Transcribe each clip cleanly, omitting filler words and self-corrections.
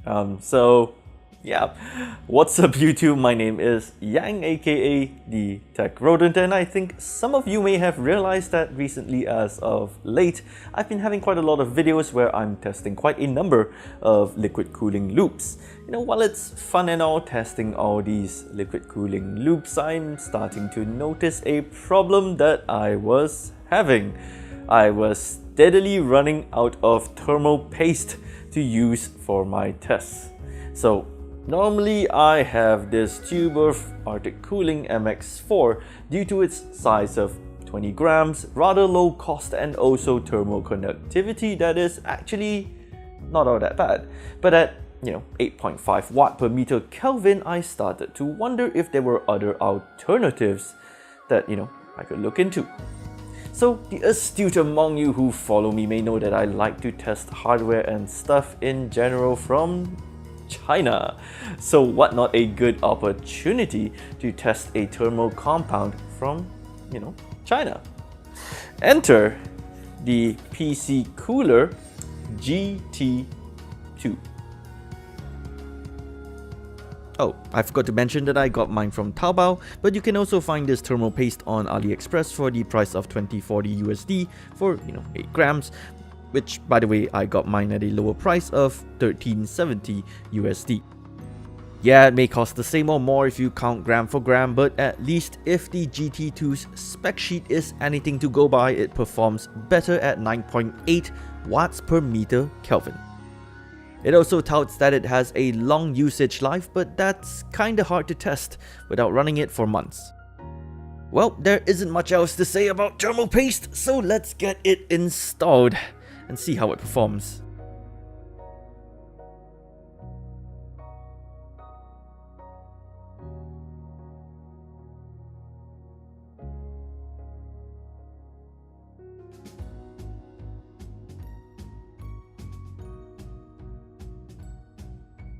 Yeah, what's up YouTube? My name is Yang, aka the Tech Rodent, and I think some of you may have realized that recently, as of late, I've been having quite a lot of videos where I'm testing quite a number of liquid cooling loops. While it's fun and all testing all these liquid cooling loops, I'm starting to notice a problem that I was having. I was steadily running out of thermal paste to use for my tests. So normally I have this tube of Arctic Cooling MX-4 due to its size of 20 grams, rather low cost, and also thermal conductivity that is actually not all that bad. But at 8.5 watt per meter Kelvin, I started to wonder if there were other alternatives that I could look into. So the astute among you who follow me may know that I like to test hardware and stuff in general from China. So what not a good opportunity to test a thermal compound from, China. Enter the PCCooler GT-2. Oh, I forgot to mention that I got mine from Taobao, but you can also find this thermal paste on AliExpress for the price of 2040 USD for 8 grams, which by the way I got mine at a lower price of 1370 USD. Yeah, it may cost the same or more if you count gram for gram, but at least if the GT2's spec sheet is anything to go by, it performs better at 9.8 watts per meter Kelvin. It also touts that it has a long usage life, but that's kinda hard to test without running it for months. Well, there isn't much else to say about thermal paste, so let's get it installed and see how it performs.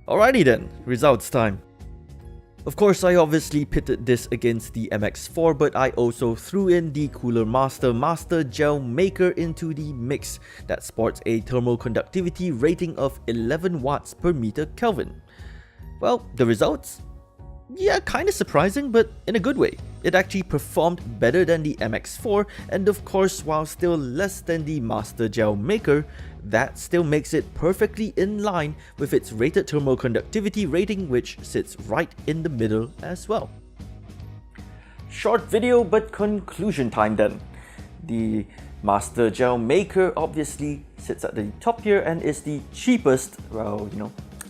Alrighty then, results time. Of course, I obviously pitted this against the MX-4, but I also threw in the Cooler Master Gel Maker into the mix that sports a thermal conductivity rating of 11 watts per meter Kelvin. Well, the results? Yeah, kinda surprising, but in a good way. It actually performed better than the MX-4, and of course, while still less than the Master Gel Maker, that still makes it perfectly in line with its rated thermal conductivity rating, which sits right in the middle as well. Short video, but conclusion time then. The Master Gel Maker obviously sits at the top tier and is the cheapest, well,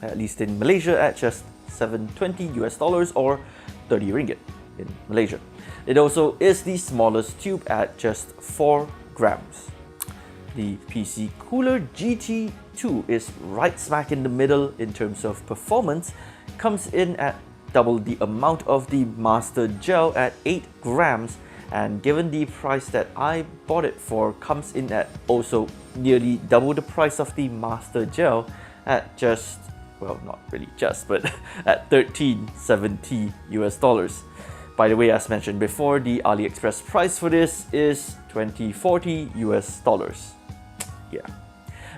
at least in Malaysia, at just $720 US or 30 ringgit in Malaysia. It also is the smallest tube at just 4 grams. The PCCooler GT-2 is right smack in the middle in terms of performance, comes in at double the amount of the Master Gel at 8 grams, and given the price that I bought it for, comes in at also nearly double the price of the Master Gel at just, well, not really just, but at 1370 US dollars. By the way, as mentioned before, the AliExpress price for this is 2040 US dollars. Yeah.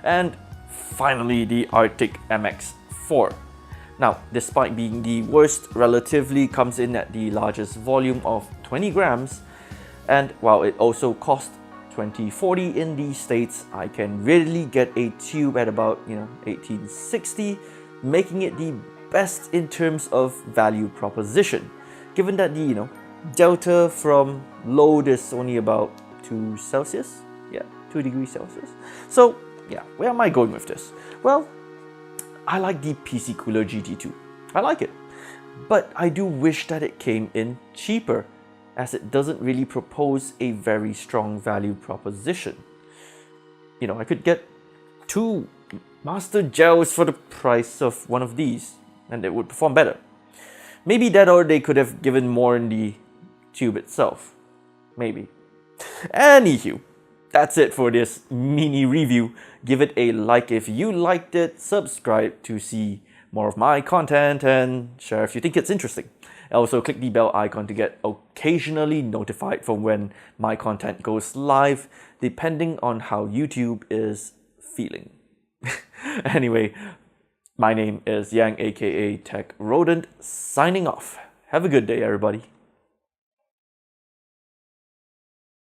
And finally, the Arctic MX-4. Now, despite being the worst, relatively comes in at the largest volume of 20 grams, and while it also cost 2040 in the States, I can readily get a tube at about 1860, making it the best in terms of value proposition, given that the delta from load is only about 2 Celsius, 2 degrees Celsius. So yeah, where am I going with this? Well, I like the PCCooler GT2. I like it, but I do wish that it came in cheaper, as it doesn't really propose a very strong value proposition. I could get 2 Master Gels for the price of one of these, and it would perform better. Maybe that, or they could have given more in the tube itself. Maybe. Anywho, that's it for this mini review. Give it a like if you liked it, subscribe to see more of my content, and share if you think it's interesting. Also, click the bell icon to get occasionally notified for when my content goes live, depending on how YouTube is feeling. Anyway, My name is Yang aka Tech Rodent, signing off. Have a good day, everybody.